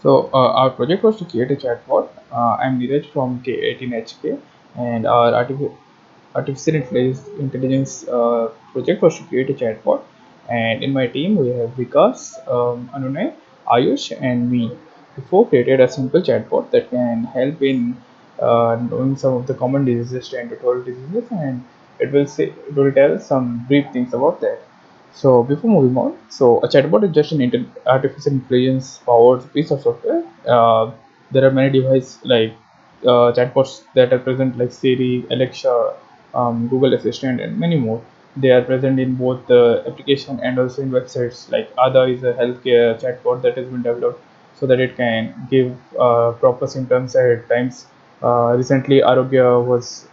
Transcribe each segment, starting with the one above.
Our project was to create a chatbot. I'm Neeraj from K18HK, and our artificial intelligence project was to create a chatbot. And in my team, we have Vikas, Anunay, Ayush, and me. Before created a simple chatbot that can help in knowing some of the common diseases, 10 to 12 diseases, and it will tell some brief things about that. So before moving on, so a chatbot is just an artificial intelligence powered piece of software. There are many devices like chatbots that are present like Siri, Alexa, Google Assistant, and many more. They are present in both the application and also in websites. Like Ada is a healthcare chatbot that has been developed so that it can give proper symptoms at times. Recently, Arogya was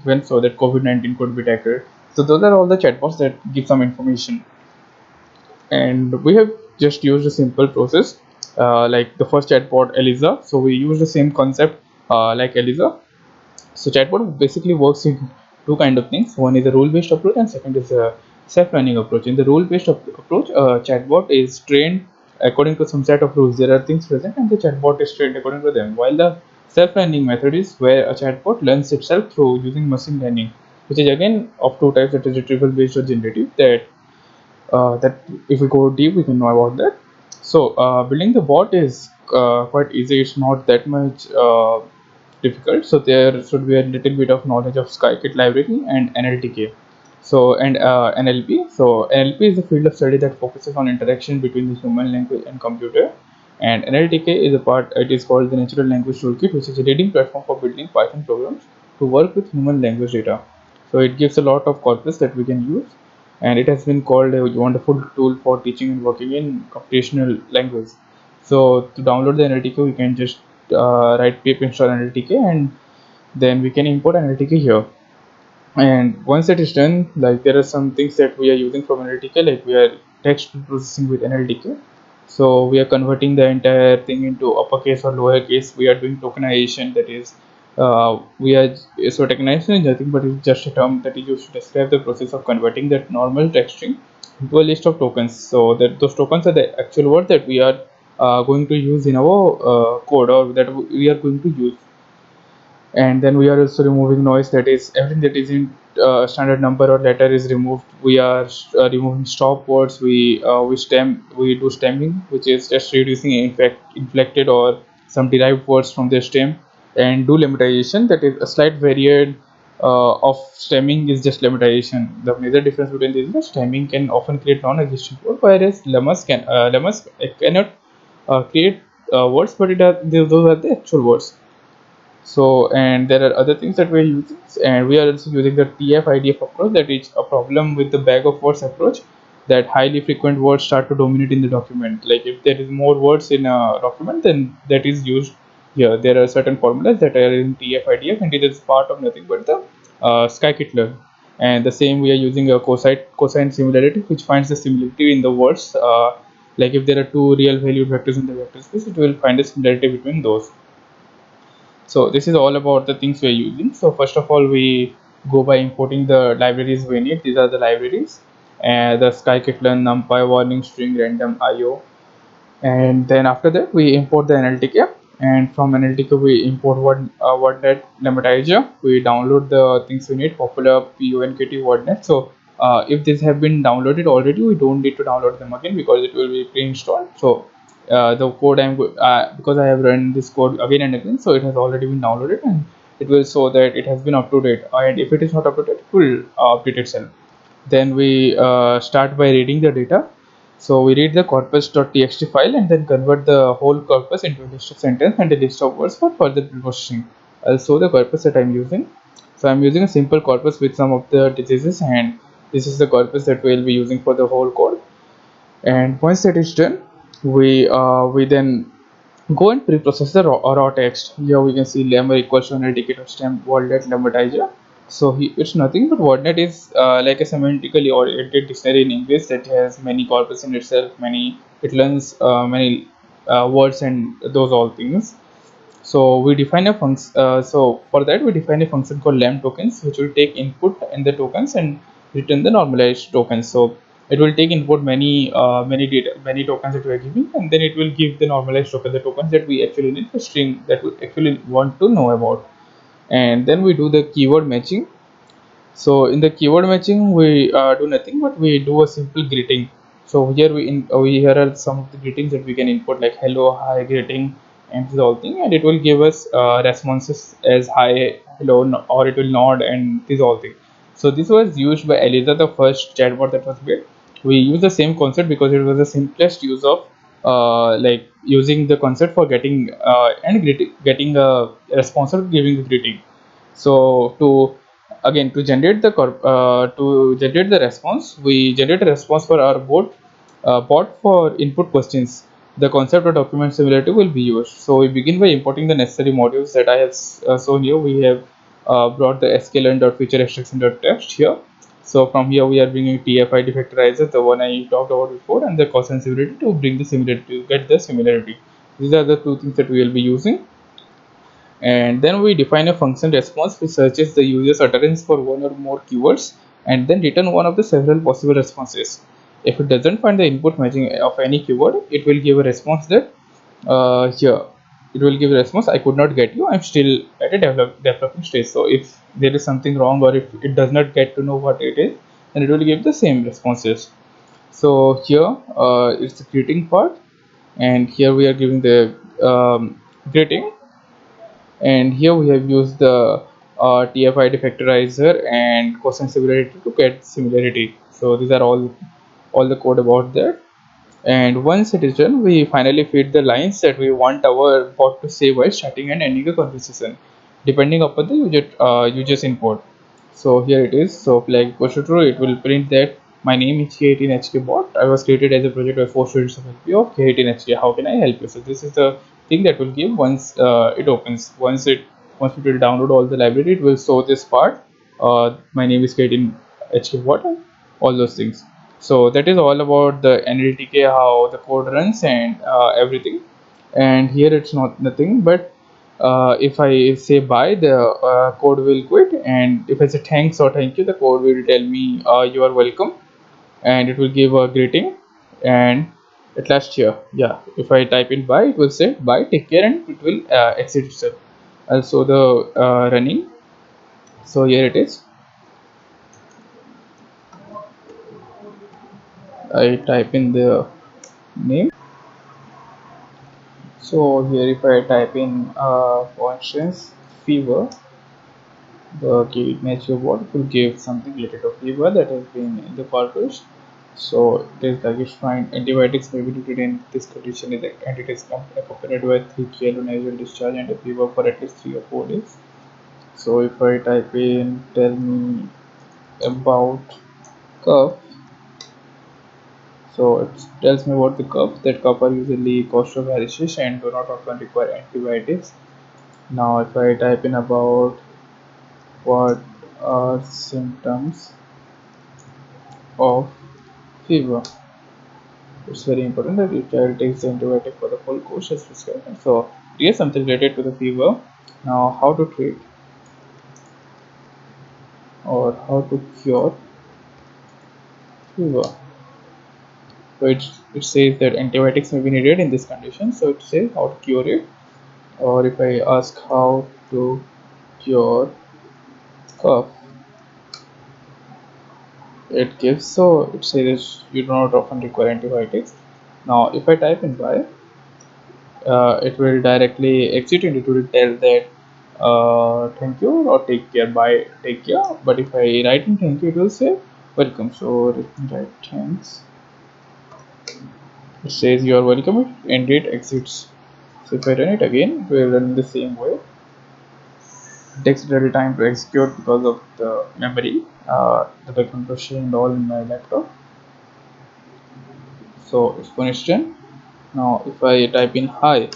went so that COVID-19 could be tackled. So those are all the chatbots that give some information, and we have just used a simple process like the first chatbot Eliza. So we use the same concept like Eliza. So chatbot basically works in two kind of things. One is a rule-based approach, and second is a self-learning approach. In the rule-based approach, chatbot is trained according to some set of rules. There are things present, and the chatbot is trained according to them. While the self-learning method is where a chatbot learns itself through using machine learning, which is again of two types. That is retrieval-based or generative. That if we go deep, we can know about that. So building the bot is quite easy. It's not that much difficult. So there should be a little bit of knowledge of SciKit library and NLTK. So and NLP. So NLP is a field of study that focuses on interaction between the human language and computer. And NLTK is a part. It is called the Natural Language Toolkit, which is a leading platform for building Python programs to work with human language data. So it gives a lot of corpus that we can use, and it has been called a wonderful tool for teaching and working in computational language. So to download the NLTK, we can just write pip install NLTK, and then we can import NLTK here. And once that is done, like there are some things that we are using from NLTK, like we are text processing with NLTK. So we are converting the entire thing into uppercase or lowercase. We are doing tokenization, that is we are so tokenization is nothing but it's just a term that is used to describe the process of converting that normal text string into a list of tokens. So that those tokens are the actual word that we are going to use in our code, or that we are going to use. And then we are also removing noise, that is everything that is in standard number or letter is removed. We are removing stop words. We do stemming, which is just reducing inflected or some derived words from the stem, and do lemmatization, that is a slight variant of stemming is just lemmatization. The major difference between these is that stemming can often create non-existent word, whereas lemmas cannot create words, but those are the actual words. So, and there are other things that we're using, and we are also using the TF-IFD approach, that is a problem with the bag of words approach, that highly frequent words start to dominate in the document. Like if there is more words in a document, then that is used here. There are certain formulas that are in TF-IDF, and it is part of nothing but the SciKit learn. And the same, we are using a cosine similarity, which finds the similarity in the words. Like if there are two real valued vectors in the vector space, it will find a similarity between those. So this is all about the things we're using. So first of all, we go by importing the libraries we need. These are the libraries, and the scikit-learn, numpy, warning string, random IO. And then after that, we import the NLTK, and from NLTK we import WordNet lemmatization. We download the things we need, popular PUNKT WordNet. So if these have been downloaded already, we don't need to download them again because it will be pre-installed. So the code because I have run this code again and again, so it has already been downloaded, and it will show that it has been up to date. And if it is not up to date, it will update itself. Then we start by reading the data. So we read the corpus.txt file and then convert the whole corpus into a list of sentence and a list of words for further processing. I'll show the corpus that I'm using. So I'm using a simple corpus with some of the diseases, and this is the corpus that we'll be using for the whole code. And once that is done, we then go and pre-process the raw text. Here we can see lemma equals to NLTK stem WordNet lemmatization. So it's nothing but WordNet is like a semantically oriented dictionary in English that has many corpus in itself. It learns many words and those all things. So we define a function. So for that we define a function called lam tokens, which will take input in the tokens and return the normalized tokens. So it will take input many tokens that we are giving, and then it will give the normalized token, the tokens that we actually need, the string that we actually want to know about. And then we do the keyword matching. So in the keyword matching, we do nothing but we do a simple greeting. So here here are some of the greetings that we can input, like hello, hi, greeting, and this all thing, and it will give us responses as hi, hello, or it will nod, and this all thing. So this was used by Eliza, the first chatbot that was built. We use the same concept because it was the simplest use of like using the concept for getting getting a response or giving the greeting. So to generate the response, we generate a response for our bot for input questions. The concept of document similarity will be used. So we begin by importing the necessary modules that I have shown here. We have brought the sklearn.featureExtraction.text here. So from here we are bringing TF-IFD factorizer, the one I talked about before, and the cosine similarity to bring the similarity, to get the similarity. These are the two things that we will be using. And then we define a function response which searches the user's utterance for one or more keywords and then return one of the several possible responses. If it doesn't find the input matching of any keyword, it will give a response that here it will give a response, I could not get you, I'm still at a developing stage. So if there is something wrong, or if it does not get to know what it is, then it will give the same responses. So here it's the greeting part, and here we are giving the greeting, and here we have used the TF-IFD factorizer and cosine similarity to get similarity. So these are all the code about that. And once it is done, we finally feed the lines that we want our bot to say while starting and ending a conversation, depending upon the user's input. So here it is. So flag equals to true, it will print that my name is K18HK bot. I was created as a project by 4 students of LP of K18HK. How can I help you? So this is the thing that will give once it opens. Once it will download all the library, it will show this part. My name is K18HK bot, and all those things. So that is all about the NLTK, how the code runs, and everything. And here it's not nothing but if I say bye, the code will quit, and if I say thanks or thank you, the code will tell me you are welcome, and it will give a greeting. And at last here, yeah, if I type in bye, it will say bye, take care, and it will exit itself. Also the running. So here it is. I type in the name. So here if I type in for instance fever, the K18HK will give something related to fever that has been in the purpose. So it is the find antibiotics may be treated in this condition is and it is accompanied with thick nasal discharge and a fever for at least 3 or 4 days. So if I type in tell me about cough, so it tells me about the cough, that cough are usually costovaricious and do not often require antibiotics. Now if I type in about what are symptoms of fever, it's very important that your child takes the antibiotic for the full course as prescribed. So here's something related to the fever. Now how to treat or how to cure fever. So it says that antibiotics may be needed in this condition, so it says how to cure it. Or if I ask how to cure cough, it gives, so it says you do not often require antibiotics. Now if I type in why, it will directly exit and it will tell that thank you or take care, bye, take care. But if I write in thank you, it will say welcome. So let me write thanks. It says you are welcome and it exits. So if I run it again, it will run in the same way. It takes a little time to execute because of the memory, the background processing and all in my laptop. So it's finished done. Now if I type in hi,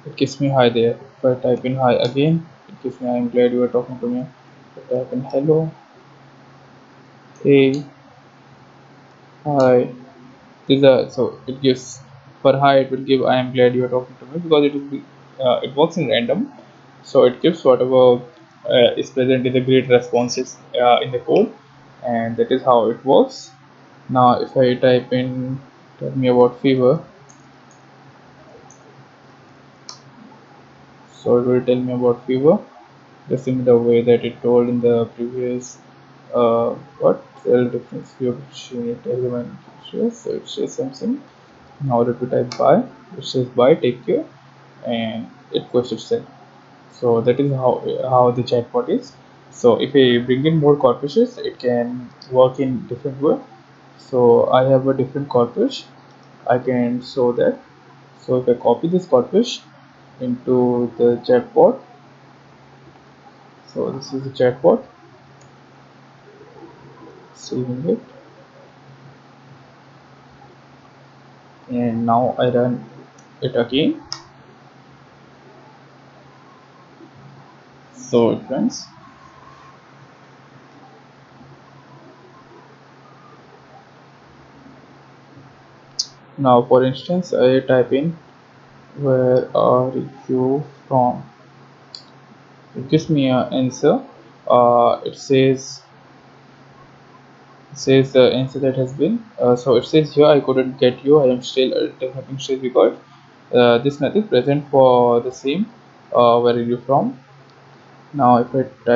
it gives me hi there. If I type in hi again, it gives me I am glad you are talking to me. If I type in hello, hey, hi, these are, so it gives for hi it will give I am glad you are talking to me, because it will be it works in random. So it gives whatever is present in the great responses in the code, and that is how it works. Now if I type in tell me about fever, so it will tell me about fever the similar way that it told in the previous what cell difference fever element shows. So it says something. Now let me type by, it says by take care, and it goes itself. So that is how the chatbot is. So if I bring in more corpuses, it can work in different way. So I have a different corpus, I can show that. So if I copy this corpus into the chatbot, so this is the chatbot, saving it, and now I run it again. So it runs. Now for instance, I type in where are you from, it gives me an answer. It says the answer that has been so it says here I couldn't get you, I am still having still record this method present for the same where are you from. Now if I type